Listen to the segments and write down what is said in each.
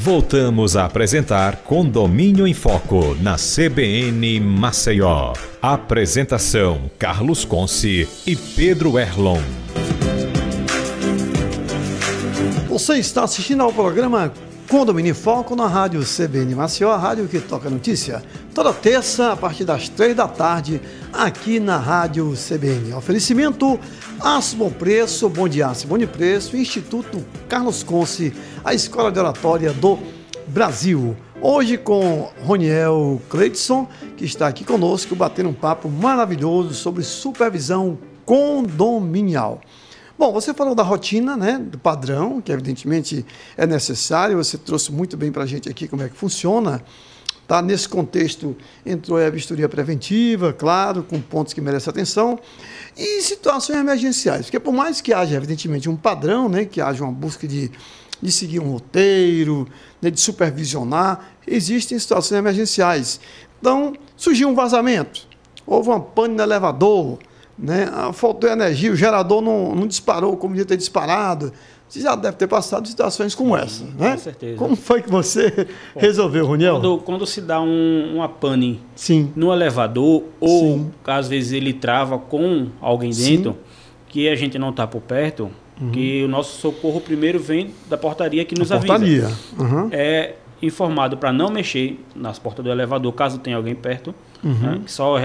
Voltamos a apresentar Condomínio em Foco, na CBN Maceió. Apresentação: Carlos Conce e Pedro Erlon. Você está assistindo ao programa Condomínio em Foco na rádio CBN Maceió, a rádio que toca notícia. Toda terça, a partir das 3 da tarde, aqui na rádio CBN. Oferecimento Aço Bom Preço, Bom de Aço Bom de Preço, Instituto Carlos Conce, a Escola de Oratória do Brasil. Hoje com Roniel Cleidson, que está aqui conosco, batendo um papo maravilhoso sobre supervisão condominial. Bom, você falou da rotina, né, do padrão, que evidentemente é necessário, você trouxe muito bem para a gente aqui como é que funciona. Tá? Nesse contexto entrou a vistoria preventiva, claro, com pontos que merecem atenção, e situações emergenciais, porque por mais que haja evidentemente um padrão, né, que haja uma busca de seguir um roteiro, né, de supervisionar, existem situações emergenciais. Então, surgiu um vazamento, houve uma pane no elevador, né? Faltou energia, o gerador não disparou como devia ter disparado. Você já deve ter passado situações como essa, né? Com certeza. Como foi que você resolveu, Roniel? Quando se dá uma pane Sim. no elevador, ou Sim. às vezes ele trava com alguém dentro, que a gente não está por perto, que o nosso socorro primeiro vem da portaria que nos avisa. Portaria. Uhum. É informado para não mexer nas portas do elevador caso tenha alguém perto. Né? Só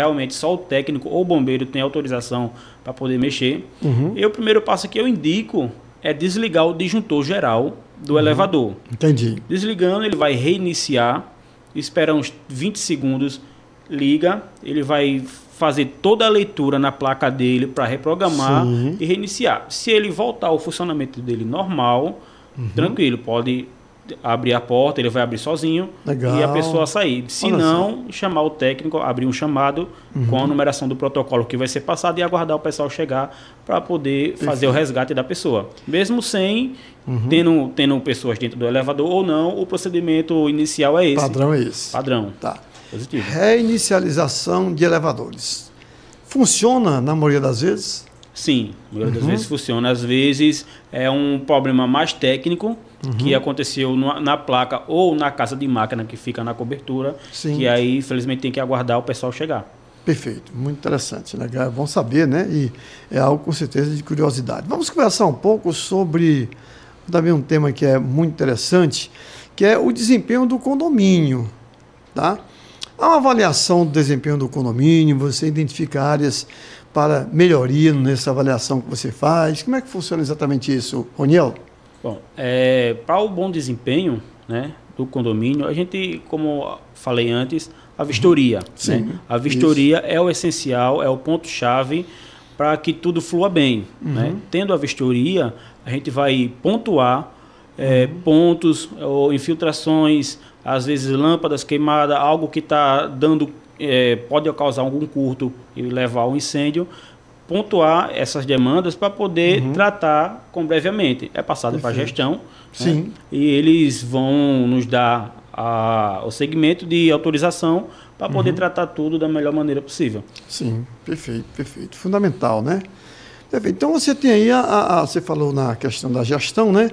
o técnico ou o bombeiro tem autorização para poder mexer. E o primeiro passo que eu indico é desligar o disjuntor geral do elevador. Entendi. Desligando, ele vai reiniciar, espera uns 20 segundos, liga, ele vai fazer toda a leitura na placa dele para reprogramar e reiniciar. Se ele voltar ao funcionamento dele normal, tranquilo, pode abrir a porta, ele vai abrir sozinho. Legal. E a pessoa sair. Se não, chamar o técnico, abrir um chamado com a numeração do protocolo que vai ser passado e aguardar o pessoal chegar para poder fazer o resgate da pessoa. Mesmo sem tendo pessoas dentro do elevador ou não, o procedimento inicial é esse. Padrão é esse. Padrão. Tá. Positivo. Reinicialização de elevadores. Funciona na maioria das vezes? Sim, a maioria das vezes funciona. Às vezes é um problema mais técnico, que aconteceu na placa ou na casa de máquina que fica na cobertura, que aí, infelizmente, tem que aguardar o pessoal chegar. Perfeito, muito interessante, né? É bom saber, né? E é algo com certeza de curiosidade. Vamos conversar um pouco sobre também um tema que é muito interessante, que é o desempenho do condomínio, tá? Há uma avaliação do desempenho do condomínio, você identifica áreas para melhoria nessa avaliação que você faz. Como é que funciona exatamente isso, Roniel? Bom, para o bom desempenho, né, do condomínio, a gente, como falei antes, a vistoria. Né? A vistoria é o essencial, é o ponto-chave para que tudo flua bem. Né? Tendo a vistoria, a gente vai pontuar pontos ou infiltrações, às vezes lâmpadas queimadas, algo que está dando, pode causar algum curto e levar ao incêndio. Pontuar essas demandas para poder tratar com brevemente. É passado para a gestão, né? E eles vão nos dar o segmento de autorização para poder tratar tudo da melhor maneira possível. Sim, perfeito, perfeito. Fundamental, né? Perfeito. Então você tem aí, você falou na questão da gestão, né?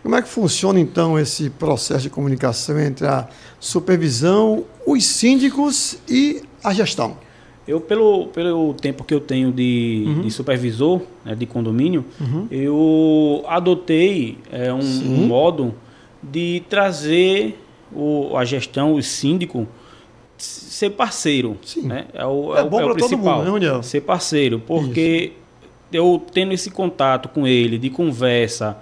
Como é que funciona então esse processo de comunicação entre a supervisão, os síndicos e a gestão? Eu, pelo tempo que eu tenho de supervisor, né, de condomínio, eu adotei um modo de trazer a gestão, o síndico, ser parceiro. Né? É o principal. Todo mundo, né, Roniel? Ser parceiro, porque eu tendo esse contato com ele, de conversa,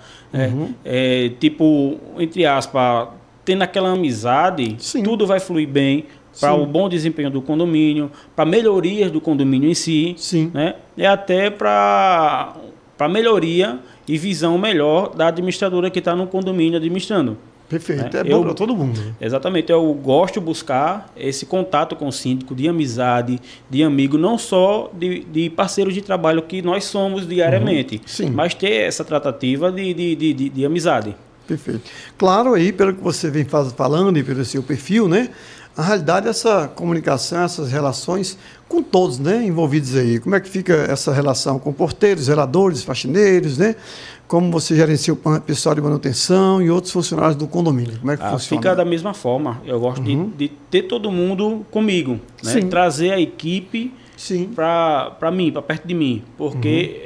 tipo, entre aspas, tendo aquela amizade, tudo vai fluir bem, para o bom desempenho do condomínio, para melhorias do condomínio em si, né? E até para melhoria e visão melhor da administradora que está no condomínio administrando. Perfeito, né? É bom para todo mundo. Exatamente, eu gosto de buscar esse contato com o síndico, de amizade, de amigo, não só de parceiros de trabalho que nós somos diariamente, mas ter essa tratativa de amizade. Perfeito. Claro, aí, pelo que você vem falando e pelo seu perfil, né? Na realidade, essa comunicação, essas relações com todos, né, envolvidos aí. Como é que fica essa relação com porteiros, zeladores, faxineiros, né? como você gerencia o pessoal de manutenção e outros funcionários do condomínio? Como é que funciona? Fica da mesma forma. Eu gosto de ter todo mundo comigo, né? Trazer a equipe para mim, para perto de mim. Porque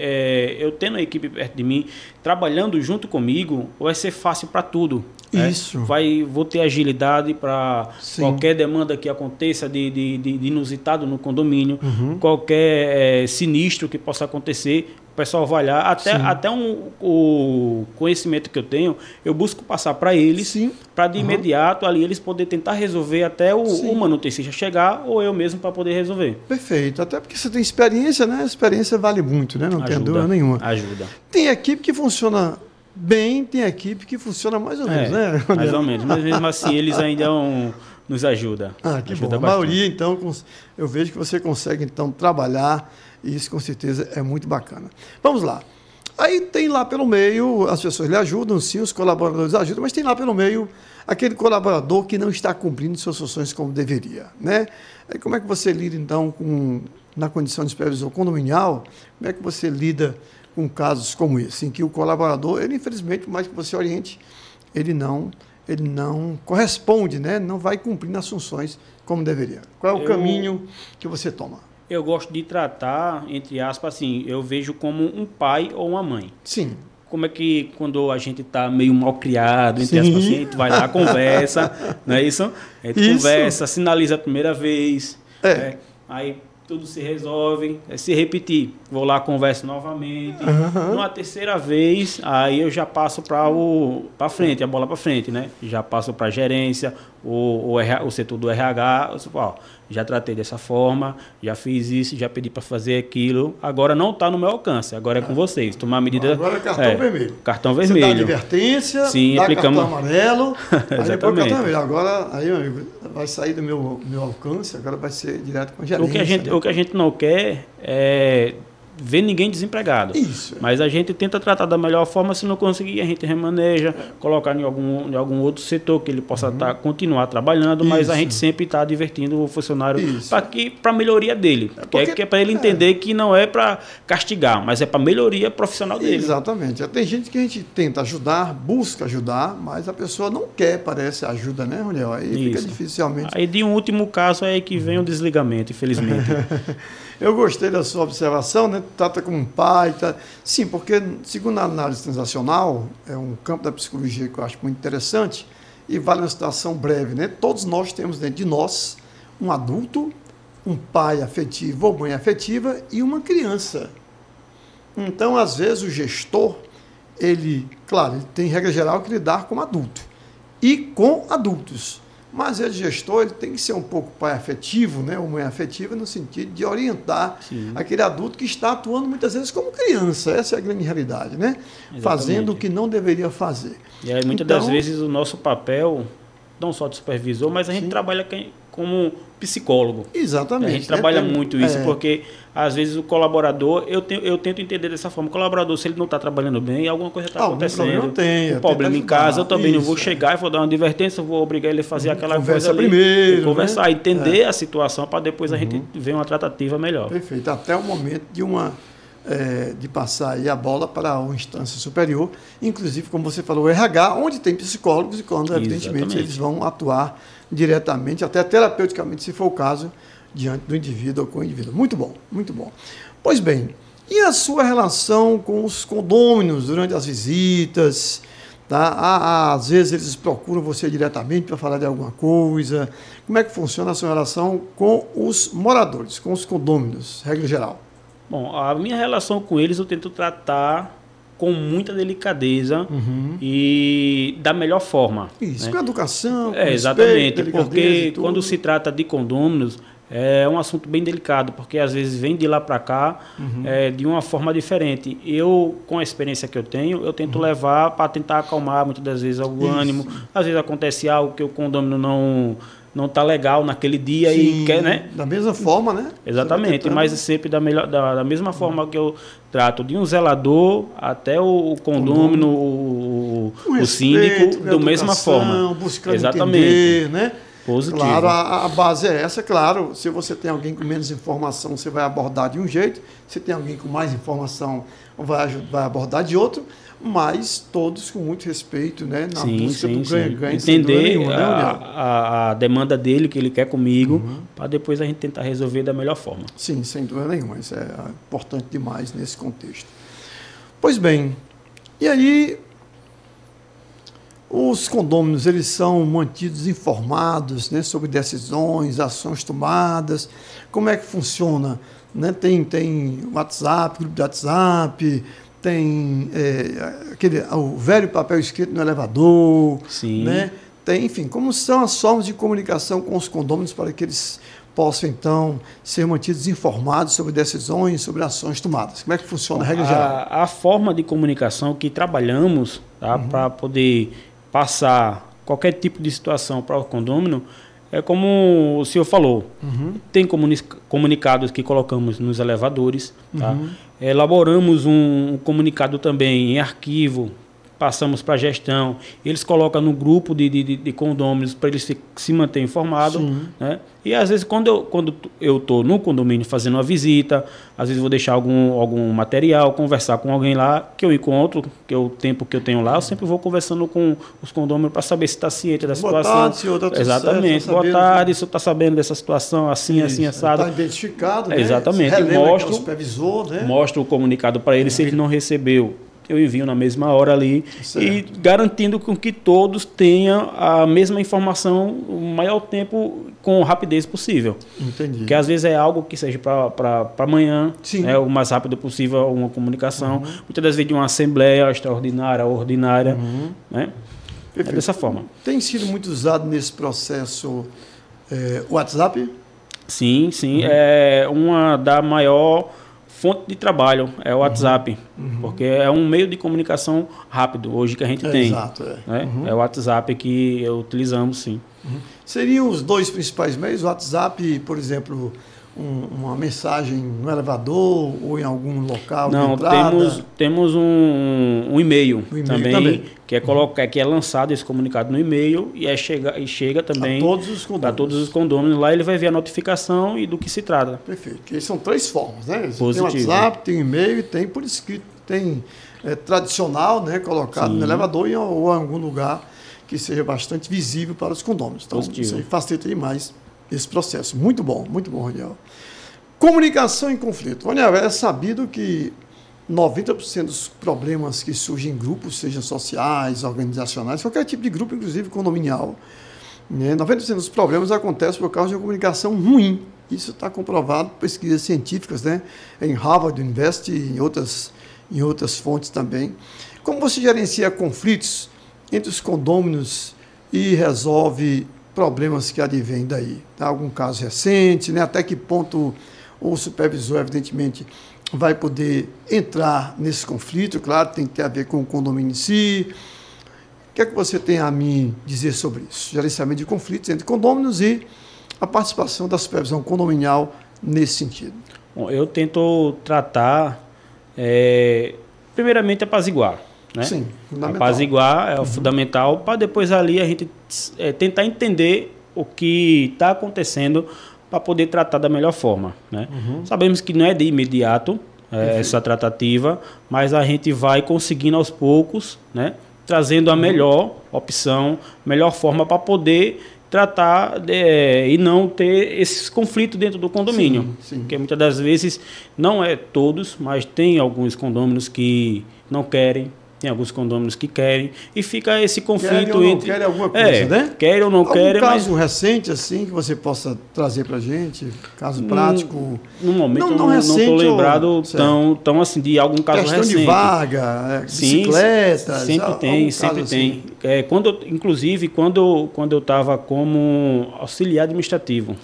eu tendo a equipe perto de mim, trabalhando junto comigo, vai ser fácil para tudo. Isso. Vou ter agilidade para qualquer demanda que aconteça de inusitado no condomínio, qualquer sinistro que possa acontecer, o pessoal vai lá, até o conhecimento que eu tenho, eu busco passar para eles, para de imediato ali eles poderem tentar resolver até o manutencista chegar ou eu mesmo para poder resolver. Perfeito, até porque você tem experiência, né? A experiência vale muito, né? Não tem dúvida nenhuma. Ajuda. Tem equipe que funciona bem, tem equipe que funciona mais ou menos, né? Mais ou menos, mas mesmo assim eles ainda nos ajudam. Que bom. A maioria, então, eu vejo que você consegue, então, trabalhar e isso, com certeza, é muito bacana. Vamos lá. Aí tem lá pelo meio, as pessoas lhe ajudam, sim, os colaboradores ajudam, mas tem lá pelo meio aquele colaborador que não está cumprindo suas funções como deveria, né? Aí como é que você lida, então, na condição de supervisor condominial, como é que você lida com casos como esse, em que o colaborador, ele infelizmente, por mais que você oriente, ele não corresponde, né? Não vai cumprindo as funções como deveria. Qual é o caminho que você toma? Eu gosto de tratar, entre aspas, assim, eu vejo como um pai ou uma mãe. Sim. Como é que quando a gente está meio mal criado, entre aspas, assim, a gente vai lá, conversa, não é isso? A gente conversa, sinaliza a primeira vez, aí tudo se resolve, se repetir, vou lá, converso novamente, numa terceira vez, aí eu já passo para frente, a bola para frente, né? Já passo para a gerência, o setor do RH, já tratei dessa forma, já fiz isso, já pedi para fazer aquilo, agora não está no meu alcance, agora é com vocês, tomar medida... Agora é cartão vermelho. Cartão vermelho. Você dá advertência, dá cartão amarelo, aí depois cartão vermelho. Agora, aí, meu amigo, vai sair do meu alcance, agora vai ser direto com a gerência. O que a gente não quer é ver ninguém desempregado. Isso. Mas a gente tenta tratar da melhor forma, se não conseguir, a gente remaneja, colocar em algum outro setor que ele possa continuar trabalhando, mas a gente sempre está divertindo o funcionário para a melhoria dele. Que é para ele entender que não é para castigar, mas é para a melhoria profissional dele. Exatamente. Tem gente que a gente tenta ajudar, busca ajudar, mas a pessoa não quer, parece, ajuda, né, Roniel? Aí fica dificilmente. Aí de um último caso é que vem o desligamento, infelizmente. Eu gostei da sua observação, né? Trata como um pai. Sim, porque, segundo a análise transacional, é um campo da psicologia que eu acho muito interessante e vale uma situação breve, né? Todos nós temos dentro de nós um adulto, um pai afetivo ou mãe afetiva e uma criança. Então, às vezes, o gestor, ele tem regra geral que lidar com adulto e com adultos. Mas ele, gestor, ele tem que ser um pouco pai afetivo, né, ou mãe afetiva, no sentido de orientar aquele adulto que está atuando muitas vezes como criança. Essa é a grande realidade, né? Exatamente. Fazendo o que não deveria fazer. E aí, muitas das vezes, o nosso papel, não só de supervisor, mas a gente trabalha como psicólogo. Exatamente. A gente trabalha muito isso, porque às vezes o colaborador, eu tento entender dessa forma, o colaborador, se ele não está trabalhando bem, alguma coisa está acontecendo. Um problema em casa, eu também não vou chegar e vou dar uma advertência, vou obrigar ele a fazer aquela coisa ali. Primeiro, conversar, né? Entender a situação para depois a gente ver uma tratativa melhor. Perfeito. Até o momento de passar aí a bola para uma instância superior, inclusive, como você falou, o RH, onde tem psicólogos e quando, evidentemente, eles vão atuar diretamente, até terapeuticamente, se for o caso, diante do indivíduo ou com o indivíduo. Muito bom, muito bom. Pois bem, e a sua relação com os condôminos durante as visitas? Tá? Às vezes eles procuram você diretamente para falar de alguma coisa. Como é que funciona a sua relação com os moradores, com os condôminos, regra geral? Bom, a minha relação com eles eu tento tratar com muita delicadeza e da melhor forma. Isso, né? Com educação, com exatamente, porque quando se trata de condôminos, é um assunto bem delicado, porque às vezes vem de lá para cá de uma forma diferente. Eu, com a experiência que eu tenho, eu tento levar para tentar acalmar muitas das vezes o ânimo. Às vezes acontece algo que o condômino não está legal naquele dia e quer, né? Da mesma forma, né? Exatamente, mas sempre da mesma forma que eu trato de um zelador até o condômino, o síndico, da mesma forma. Buscando exatamente. Entender, né? Positivo. Claro, a base é essa, claro. Se você tem alguém com menos informação, você vai abordar de um jeito. Se tem alguém com mais informação, vai abordar de outro. mas todos com muito respeito, né? Na sim, busca sim, do ganha-ganha. Entender nenhum, né, a demanda dele, que ele quer comigo, para depois a gente tentar resolver da melhor forma. Sim, sem dúvida nenhuma. Isso é importante demais nesse contexto. Pois bem, e aí os condôminos, eles são mantidos informados, né, sobre decisões, ações tomadas, como é que funciona? Né? Tem WhatsApp, grupo de WhatsApp, tem o velho papel escrito no elevador, Sim. Né? Tem, enfim, como são as formas de comunicação com os condôminos para que eles possam, então, ser mantidos informados sobre decisões, sobre ações tomadas. Como é que funciona a regra geral? A forma de comunicação que trabalhamos, tá, para poder passar qualquer tipo de situação para o condômino é como o senhor falou. Tem comunicados que colocamos nos elevadores. Tá? Elaboramos um comunicado também em arquivo, passamos para a gestão, eles colocam no grupo de condôminos para eles se manterem informados. Né? E às vezes quando eu estou no condomínio fazendo uma visita, às vezes vou deixar algum material, conversar com alguém lá, que eu encontro, que é o tempo que eu tenho lá, eu sempre vou conversando com os condôminos para saber se está ciente da situação. Boa tarde, senhor, tá tudo exatamente. Certo, boa tarde, o senhor está sabendo dessa situação, assim, assado. Está identificado, né? Exatamente. Relembra o supervisor, né? Mostro o comunicado para ele, se ele não recebeu, eu envio na mesma hora ali, certo. E garantindo com que todos tenham a mesma informação o maior tempo, com rapidez possível. Entendi. Porque às vezes é algo que seja para amanhã, né, o mais rápido possível uma comunicação, muitas das vezes de uma assembleia extraordinária, ordinária, né? É dessa forma. Tem sido muito usado nesse processo o WhatsApp? Sim, é uma da maior fonte de trabalho, é o WhatsApp, porque é um meio de comunicação rápido hoje que a gente tem. Exato, né? É o WhatsApp que utilizamos, sim. Seriam os dois principais meios, o WhatsApp, por exemplo, uma mensagem no elevador ou em algum local Não, de entrada? temos um e-mail também, que é lançado esse comunicado no e-mail e chega também a todos os condôminos. Lá ele vai ver a notificação e do que se trata. Perfeito. Que são três formas, né? Positivo. Tem WhatsApp, tem e-mail e tem por escrito. Tem tradicional, né, colocado no elevador ou em algum lugar que seja bastante visível para os condôminos. Então, Positivo. Isso aí facilita demais esse processo. Muito bom, Raniel. Comunicação em conflito. Raniel, é sabido que 90% dos problemas que surgem em grupos, sejam sociais, organizacionais, qualquer tipo de grupo, inclusive condominial, né, 90% dos problemas acontecem por causa de uma comunicação ruim. Isso está comprovado por pesquisas científicas, né, em Harvard University e em outras fontes também. Como você gerencia conflitos entre os condôminos e resolve problemas que advêm daí? Tá? Algum caso recente, né? Até que ponto o supervisor, evidentemente, vai poder entrar nesse conflito? Claro, tem que ter a ver com o condomínio em si. O que é que você tem a me dizer sobre isso? Gerenciamento de conflitos entre condôminos e a participação da supervisão condominial nesse sentido. Bom, eu tento tratar, primeiramente, apaziguar. Né? Sim, fundamental. Apaziguar é o fundamental, para depois ali a gente tentar entender o que está acontecendo para poder tratar da melhor forma. Né? Sabemos que não é de imediato essa tratativa, mas a gente vai conseguindo aos poucos, né? Trazendo a melhor opção, melhor forma para poder tratar e não ter esses conflitos dentro do condomínio. Sim. Porque muitas das vezes, não é todos, mas tem alguns condôminos que não querem, tem alguns condôminos que querem, e fica esse conflito entre... Querem alguma coisa, né? Querem ou não querem, mas... Algum caso recente, assim, que você possa trazer para a gente? Caso prático? No momento, não estou lembrado tão assim, de algum caso questão recente. De vaga, bicicletas... Sempre tem. Assim. Inclusive, quando eu estava como auxiliar administrativo,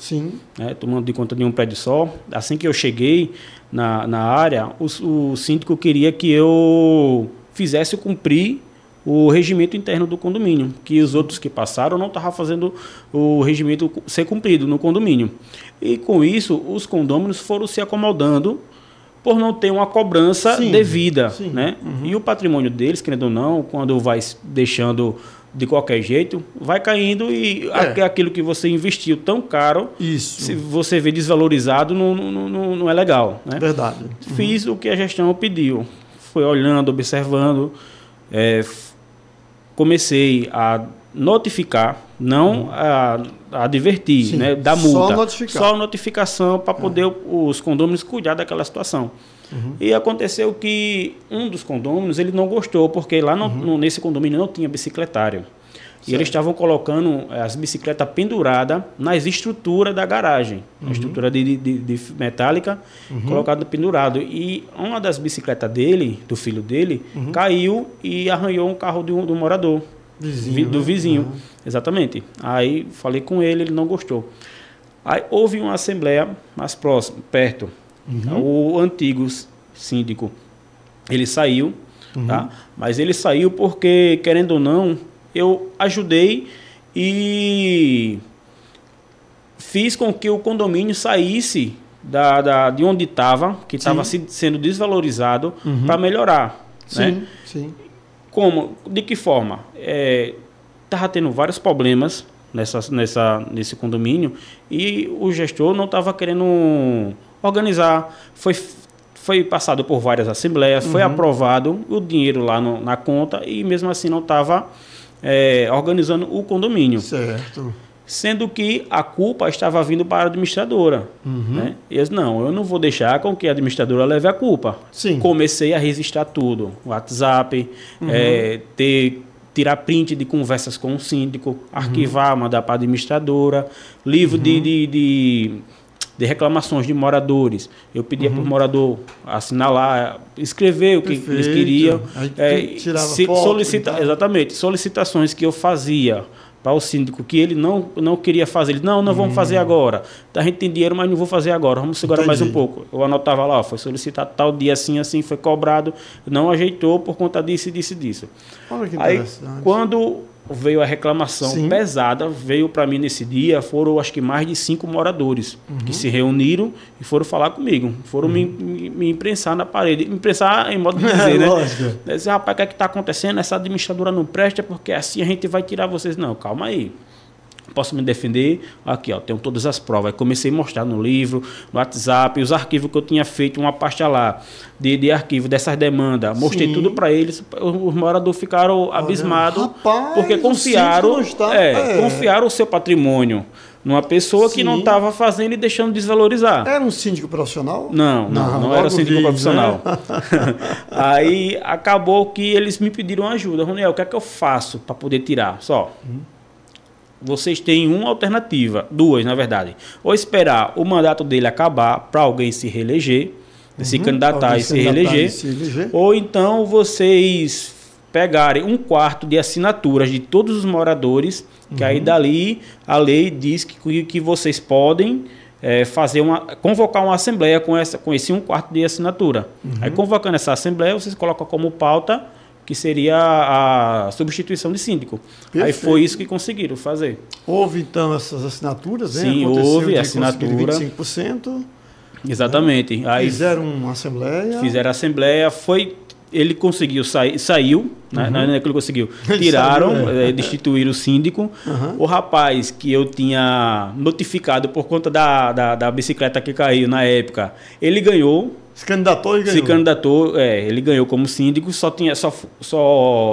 tomando de conta de um prédio só, assim que eu cheguei na área, o síndico queria que eu fizesse cumprir o regimento interno do condomínio, que os outros que passaram não estavam fazendo o regimento ser cumprido no condomínio. E com isso, os condôminos foram se acomodando por não ter uma cobrança devida. Né? E o patrimônio deles, querendo ou não, quando vai deixando de qualquer jeito, vai caindo e aquilo que você investiu tão caro, se você vê desvalorizado, não é legal. Né? Verdade. Fiz o que a gestão pediu. Foi olhando, observando, comecei a notificar, não a advertir, Sim, né, da multa. só notificar. Só notificação para poder os condôminos cuidar daquela situação. E aconteceu que um dos condôminos ele não gostou, porque lá nesse condomínio não tinha bicicletário. E eles estavam colocando as bicicletas penduradas nas estruturas da garagem. A estrutura de metálica colocada pendurado. E uma das bicicletas dele, do filho dele, caiu e arranhou um carro do morador. Do vizinho. Exatamente. Aí falei com ele, ele não gostou. Aí houve uma assembleia mais próximo, perto. O antigo síndico, ele saiu, tá? Mas ele saiu porque, querendo ou não, eu ajudei e fiz com que o condomínio saísse de onde estava, que estava sendo desvalorizado, para melhorar. Sim, né? sim. Como? De que forma? Estava tendo vários problemas nesse condomínio e o gestor não estava querendo organizar. Foi passado por várias assembleias, foi aprovado o dinheiro lá na conta e mesmo assim não estava organizando o condomínio. Certo. Sendo que a culpa estava vindo para a administradora. Né? E eu disse, não, eu não vou deixar com que a administradora leve a culpa. Sim. Comecei a registrar tudo. WhatsApp, tirar print de conversas com o síndico, arquivar, mandar para a administradora, livro de reclamações de moradores. Eu pedia para o morador assinar lá, escrever o que eles queriam. Tirava foto, exatamente, solicitações que eu fazia para o síndico que ele não queria fazer. Ele, não vamos fazer agora. A gente tem dinheiro, mas não vou fazer agora. Vamos segurar mais um pouco. Eu anotava lá, foi solicitado tal dia assim, foi cobrado, não ajeitou por conta disso. Olha que Aí, interessante. quando veio a reclamação pesada, veio para mim nesse dia, foram acho que mais de 5 moradores que se reuniram e foram falar comigo. Foram me imprensar na parede. Imprensar em modo de dizer, né? Lógico. Dizer, rapaz, o que é que está acontecendo? Essa administradora não presta porque assim a gente vai tirar vocês. Não, calma aí. Posso me defender? Aqui, ó, tenho todas as provas. Aí comecei a mostrar no livro, no WhatsApp, os arquivos que eu tinha feito, uma pasta lá de arquivo dessas demandas. Mostrei tudo para eles. Os moradores ficaram abismados, porque confiaram o seu patrimônio numa pessoa que não estava fazendo e deixando desvalorizar. Era um síndico profissional? Não era síndico profissional. Né? Aí acabou que eles me pediram ajuda. Roniel, o que é que eu faço para poder tirar? Vocês têm uma alternativa, duas na verdade. Ou esperar o mandato dele acabar para alguém se reeleger, se candidatar e se reeleger, ou então vocês pegarem 1/4 de assinaturas de todos os moradores, que aí dali a lei diz que vocês podem convocar uma assembleia com esse 1/4 de assinatura. Aí convocando essa assembleia, vocês colocam como pauta que seria a substituição de síndico. Perfeito. Aí foi isso que conseguiram fazer. Houve, então, essas assinaturas, né? Sim, houve assinatura. 25%. Exatamente. Né? Aí fizeram uma assembleia. Fizeram a assembleia, ele conseguiu saiu, né? Não é que ele conseguiu. Tiraram, destituíram o síndico. O rapaz que eu tinha notificado por conta da bicicleta que caiu na época, ele ganhou. Se candidatou e ganhou. Se candidatou, ele ganhou como síndico,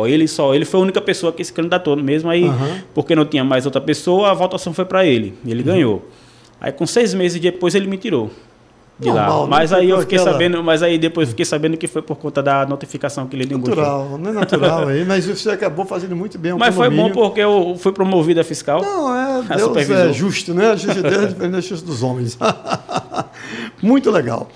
ele foi a única pessoa que se candidatou mesmo aí, porque não tinha mais outra pessoa, a votação foi para ele, ele ganhou. Aí com 6 meses depois ele me tirou de lá. Mas aí eu fiquei sabendo, depois fiquei sabendo que foi por conta da notificação que ele não gostou. Natural, não é natural aí, mas você acabou fazendo muito bem. Mas foi bom porque eu fui promovido a fiscal. Não, Deus é justo, né? A justiça de Deus é diferente da justiça dos homens. Muito legal.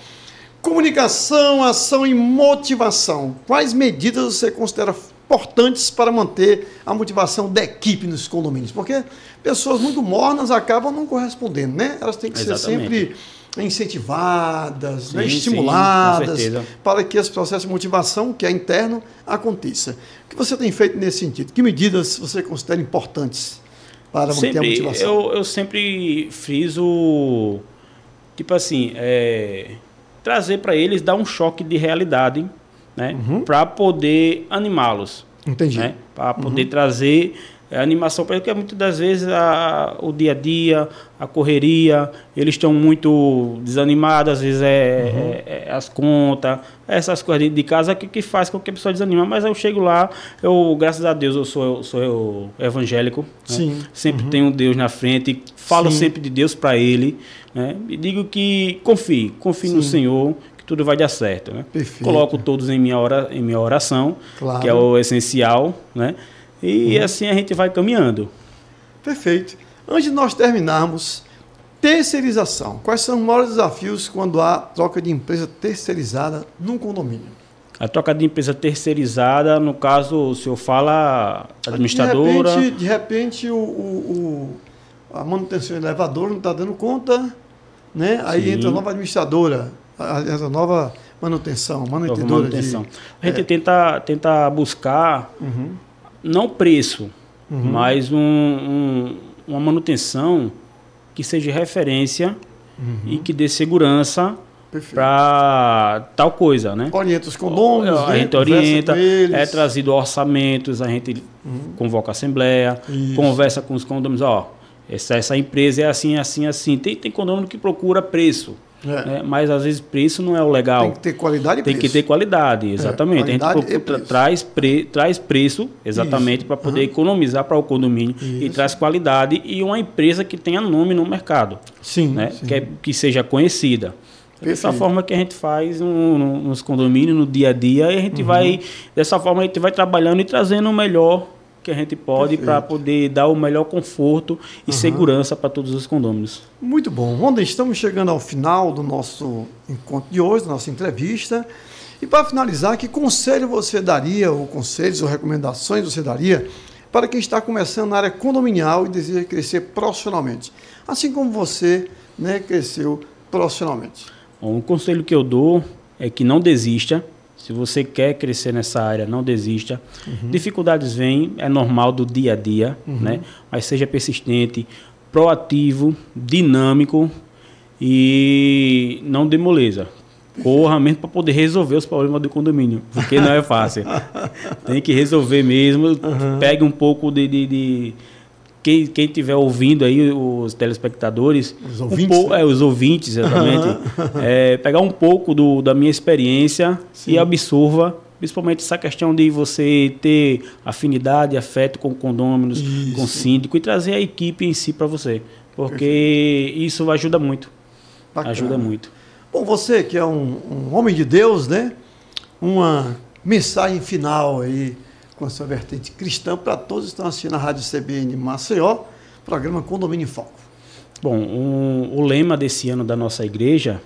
Comunicação, ação e motivação. Quais medidas você considera importantes para manter a motivação da equipe nos condomínios? Porque pessoas muito mornas acabam não correspondendo, né? Elas têm que ser sempre incentivadas, né? Estimuladas, para que esse processo de motivação, que é interno, aconteça. O que você tem feito nesse sentido? Que medidas você considera importantes para manter a motivação? Eu sempre friso, tipo assim, trazer para eles, dar um choque de realidade, né? Para poder animá-los. Entendi. Né? Para poder trazer É animação, porque muitas das vezes o dia a dia, a correria, eles estão muito desanimados, às vezes as contas, essas coisas de casa que faz com que a pessoa desanima. Mas eu chego lá, graças a Deus, eu sou evangélico, sim. Né? Sempre tenho Deus na frente, falo sempre de Deus para ele, né? E digo que confie no Senhor, que tudo vai dar certo, né? Coloco todos em minha oração, claro, que é o essencial, né? E assim a gente vai caminhando. Perfeito. Antes de nós terminarmos, terceirização. Quais são os maiores desafios quando há troca de empresa terceirizada num condomínio? A troca de empresa terceirizada, no caso, o senhor fala administradora... De repente a manutenção do elevador não está dando conta, né? Aí entra a nova administradora, a nova manutenção. A gente tenta buscar... não preço, mas uma manutenção que seja referência e que dê segurança para tal coisa, né? Orienta os condôminos, a gente orienta, é trazido orçamentos, a gente convoca a assembleia, conversa com os condôminos, essa empresa é assim, assim, assim. Tem condômino que procura preço. Né? Mas às vezes preço não é o legal. Tem que ter qualidade e preço. Tem que ter qualidade, exatamente. A gente traz preço exatamente para poder economizar para o condomínio e traz qualidade e uma empresa que tenha nome no mercado. Sim, né? Que seja conhecida. Dessa forma que a gente faz nos condomínios, no dia a dia, e a gente dessa forma a gente vai trabalhando e trazendo o melhor que a gente pode para poder dar o melhor conforto e segurança para todos os condôminos. Muito bom. Ronda, estamos chegando ao final do nosso encontro de hoje, da nossa entrevista. E para finalizar, que conselho você daria, ou conselhos ou recomendações você daria para quem está começando na área condominial e deseja crescer profissionalmente, assim como você, né, cresceu profissionalmente? Bom, o conselho que eu dou é que não desista. Se você quer crescer nessa área, não desista. Dificuldades vêm, é normal do dia a dia, né? Mas seja persistente, proativo, dinâmico e não dê moleza. Corra mesmo para poder resolver os problemas do condomínio, porque não é fácil. Tem que resolver mesmo. Pegue um pouco de quem estiver ouvindo aí, os telespectadores, os ouvintes, os ouvintes, exatamente, pegar um pouco da minha experiência e absorva, principalmente essa questão de você ter afinidade, afeto com condôminos, com síndico e trazer a equipe em si para você, porque isso ajuda muito. Bacana. Ajuda muito. Bom, você que é um homem de Deus, né? Uma mensagem final aí com a sua vertente cristã para todos que estão assistindo a Rádio CBN Maceió, programa Condomínio em Foco. Bom, o lema desse ano da nossa igreja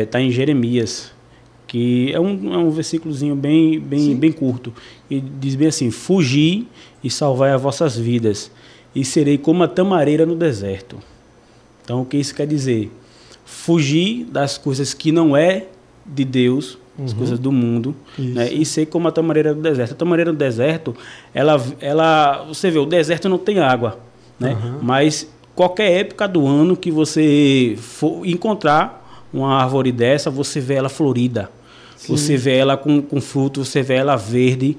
está em Jeremias, que é um versículozinho bem curto, e diz bem assim: fugi e salvai as vossas vidas, e serei como a tamareira no deserto. Então, o que isso quer dizer? Fugir das coisas que não é de Deus, as coisas do mundo, né? E ser como a tamareira do deserto. A tamareira do deserto, você vê, o deserto não tem água, né? Mas qualquer época do ano que você for encontrar uma árvore dessa, você vê ela florida, você vê ela com fruto, você vê ela verde,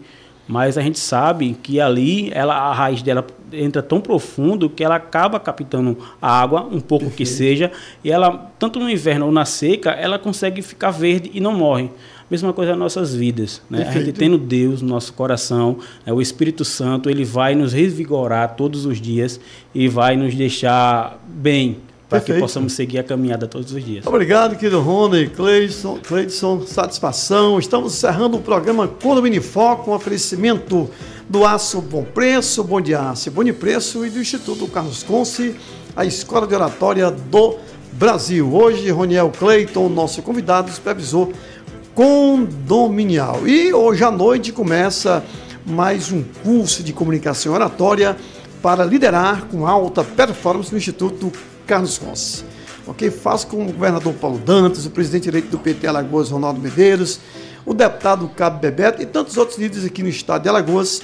mas a gente sabe que ali a raiz dela entra tão profundo que ela acaba captando a água, um pouco que seja, e ela, tanto no inverno ou na seca, ela consegue ficar verde e não morre. Mesma coisa nas nossas vidas, né? A gente tendo Deus no nosso coração, o Espírito Santo, ele vai nos revigorar todos os dias e vai nos deixar bem, para que possamos seguir a caminhada todos os dias. Obrigado, querido Rony, Cleidson, satisfação. Estamos encerrando o programa Condomínio em Foco, com oferecimento do Aço Bom Preço, Bom de Aço e Bom de Preço, e do Instituto Carlos Conce, a Escola de Oratória do Brasil. Hoje, Roniel Cleiton, nosso convidado, supervisor condominial. E hoje à noite começa mais um curso de comunicação oratória para liderar com alta performance no Instituto Carlos Conce. Ok? Faço com o governador Paulo Dantas, o presidente eleito do PT Alagoas, Ronaldo Medeiros, o deputado Cabo Bebeto e tantos outros líderes aqui no estado de Alagoas.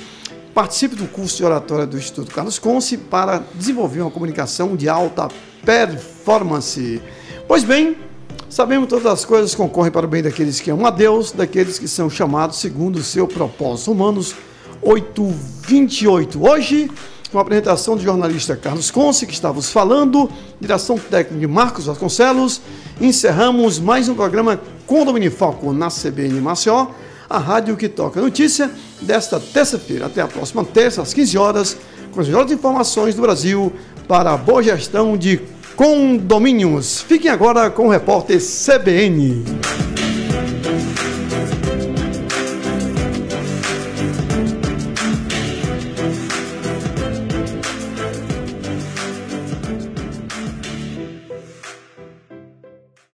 Participe do curso de oratória do Instituto Carlos Conce para desenvolver uma comunicação de alta performance. Pois bem, sabemos que todas as coisas concorrem para o bem daqueles que amam a Deus, daqueles que são chamados segundo o seu propósito. Romanos 8h28. Hoje, com a apresentação do jornalista Carlos Conce, que está vos falando, direção técnica de Marcos Vasconcelos, encerramos mais um programa Condomínio em Foco na CBN Maceió, a rádio que toca notícia desta terça-feira. Até a próxima terça, às 15 horas, com as melhores informações do Brasil para a boa gestão de condomínios. Fiquem agora com o repórter CBN.